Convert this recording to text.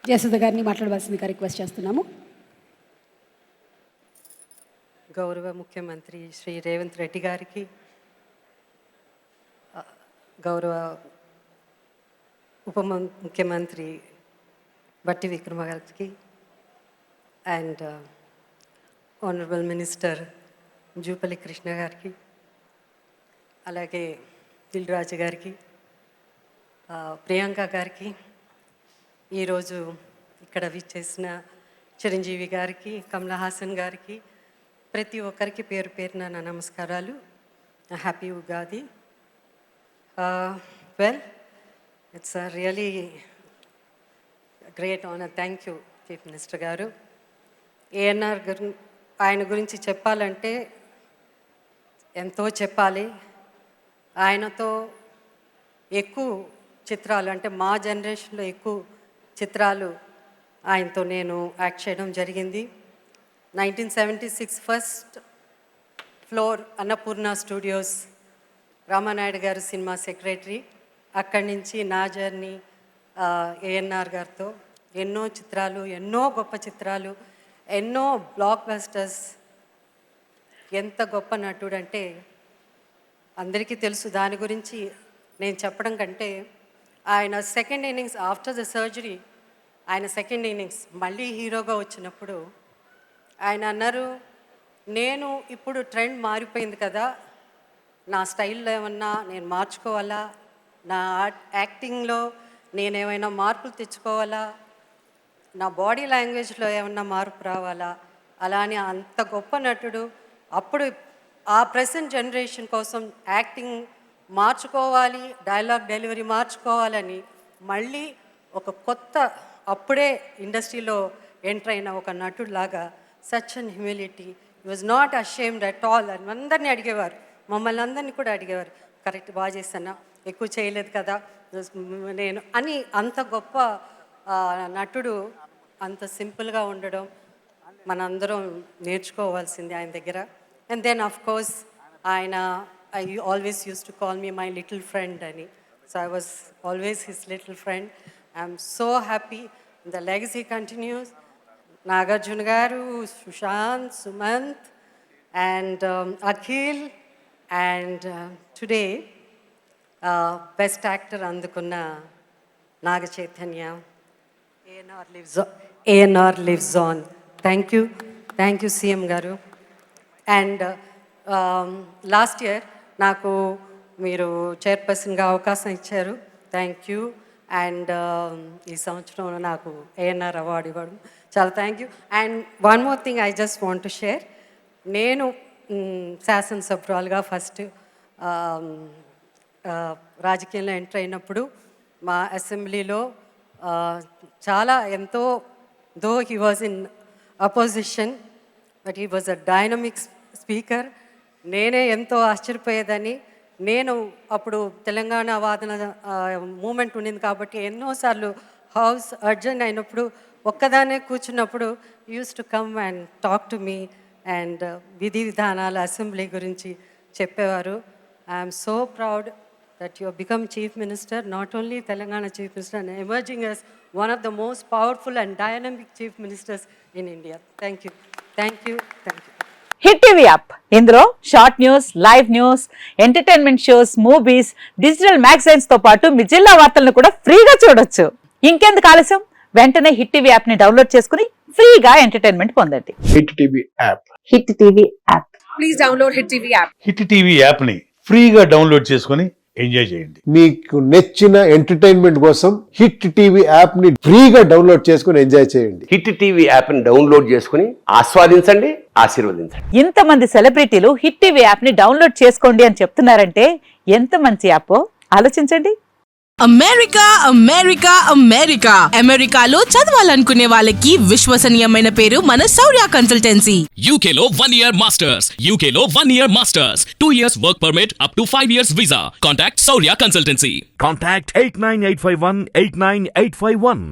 జయసుధ గారిని మాట్లాడవలసిందిగా రిక్వెస్ట్ చేస్తున్నాము. గౌరవ ముఖ్యమంత్రి శ్రీ రేవంత్ రెడ్డి గారికి, గౌరవ ఉప ముఖ్యమంత్రి బట్టి విక్రమ గారికి, and honourable minister Jupally Krishna గారికి, అలాగే దిల్ రాజు గారికి, ప్రియాంక గారికి, ఈరోజు ఇక్కడ విచ్చేసిన చిరంజీవి గారికి, కమలా హాసన్ గారికి, ప్రతి ఒక్కరికి పేరు పేరున నా నమస్కారాలు. Happy Ugadi. Well, it's really great honour. Thank you chief minister గారు. ఏఎన్ఆర్ గారు, ఆయన గురించి చెప్పాలంటే ఎంతో చెప్పాలి. ఆయనతో ఎక్కువ చిత్రాలు, అంటే మా జనరేషన్లో ఎక్కువ చిత్రాలు ఆయనతో నేను యాక్ట్ చేయడం జరిగింది. 1976 first floor Annapurna studios, Ramanaidu గారు సినిమా సెక్రటరీ. అక్కడి నుంచి నా జర్నీ ఏఎన్ఆర్ గారితో ఎన్నో చిత్రాలు, ఎన్నో గొప్ప చిత్రాలు, ఎన్నో బ్లాక్ బస్టర్స్. ఎంత గొప్ప నటుడు అంటే అందరికీ తెలుసు. దాని గురించి నేను చెప్పడం కంటే, ఆయన second innings after the surgery, ఆయన సెకండ్ ఇన్నింగ్స్ మళ్ళీ హీరోగా వచ్చినప్పుడు ఆయన అన్నారు, నేను ఇప్పుడు ట్రెండ్ మారిపోయింది కదా, నా స్టైల్లో ఏమన్నా నేను మార్చుకోవాలా, నా యాక్టింగ్లో నేనేమైనా మార్పులు తెచ్చుకోవాలా, నా బాడీ లాంగ్వేజ్లో ఏమన్నా మార్పు రావాలా, అలా అని. అంత గొప్ప నటుడు. అప్పుడు ఆ ప్రెసెంట్ జనరేషన్ కోసం యాక్టింగ్ మార్చుకోవాలి, డైలాగ్ డెలివరీ మార్చుకోవాలని మళ్ళీ ఒక కొత్త, అప్పుడే ఇండస్ట్రీలో ఎంటర్ అయిన ఒక నటుడు లాగా, such and humility, he was not ashamed at all అని అందరినీ అడిగేవారు, మమ్మల్ని అందరినీ కూడా అడిగేవారు, కరెక్ట్ బాగా చేశానా, ఎక్కువ చేయలేదు కదా నేను అని. అంత గొప్ప నటుడు, అంత సింపుల్గా ఉండడం మనందరం నేర్చుకోవాల్సింది ఆయన దగ్గర. అండ్ దెన్ ఆఫ్ కోర్స్ ఆయన, I always used to call me my little friend ani. So I was always his little friend. I'm so happy. The legacy continues. Nagarjuna garu, Sushant, Sumant, and Akhil, and today best actor andukunna Naga Chaitanya. ANR lives on. Thank you CM garu. And last year నాకు మీరు చైర్పర్సన్గా అవకాశం ఇచ్చారు, thank you. And ఈ సంవత్సరం నాకు ANR award ఇవ్వడం చాలా thank you. And one more thing I just want to share. నేను శాసనసభ్యురాలుగా ఫస్ట్ రాజకీయంలో ఎంటర్ అయినప్పుడు మా అసెంబ్లీలో చాలా ఎంతో, though he was in opposition, but he was a dynamic speaker. నేనే ఎంతో ఆశ్చర్యపోయేదని. నేను అప్పుడు తెలంగాణ వాదన మూమెంట్ ఉండింది కాబట్టి ఎన్నోసార్లు హౌస్ అర్జెంట్ అయినప్పుడు ఒక్కదానే కూర్చున్నప్పుడు use to come and talk to me, and విధి విధానాల అసెంబ్లీ గురించి చెప్పేవారు. I'm so proud that you have become Chief Minister, not only Telangana Chief Minister, and emerging as one of the most powerful and dynamic Chief Ministers in India. Thank you. Thank you. Thank you. Hit TV app, ఇందులో short news, live news, entertainment shows, movies, digital magazines తో పాటు మీ జిల్లా వార్తలను కూడా ఫ్రీగా చూడొచ్చు. ఇంకెందుకు ఆలస్యం, వెంటనే హిట్ టీవీ యాప్ ని డౌన్లోడ్ చేసుకుని ఫ్రీగా ఎంటర్టైన్మెంట్ పొందండి. Hit TV app. Hit TV app. Please download hit TV app. Hit TV app ని ఫ్రీగా డౌన్లోడ్ చేసుకుని ఎంజాయ్ చేయండి. మీకు నచ్చిన ఎంటర్టైన్మెంట్ కోసం హిట్ టీవీ యాప్ ని ఫ్రీగా డౌన్లోడ్ చేసుకుని ఎంజాయ్ చేయండి. హిట్ టీవీ యాప్ ని డౌన్లోడ్ చేసుకుని ఆస్వాదించండి, ఆశీర్వదించండి. ఇంతమంది సెలబ్రిటీలు హిట్ టీవీ యాప్ ని డౌన్లోడ్ చేసుకోండి అని చెప్తున్నారంటే ఎంత మంచి యాప్ ఆలోచించండి. అమెరికా అమెరికాలో చదవాలనుకునే వాళ్ళకి విశ్వసనీయమైన పేరు మన శౌర్య కన్సల్టెన్సీ. UK లో 1 year masters, UK లో 1 year masters, 2 years work permit up to 5 years visa. Contact Saurya Consultancy. Contact 89851 89851.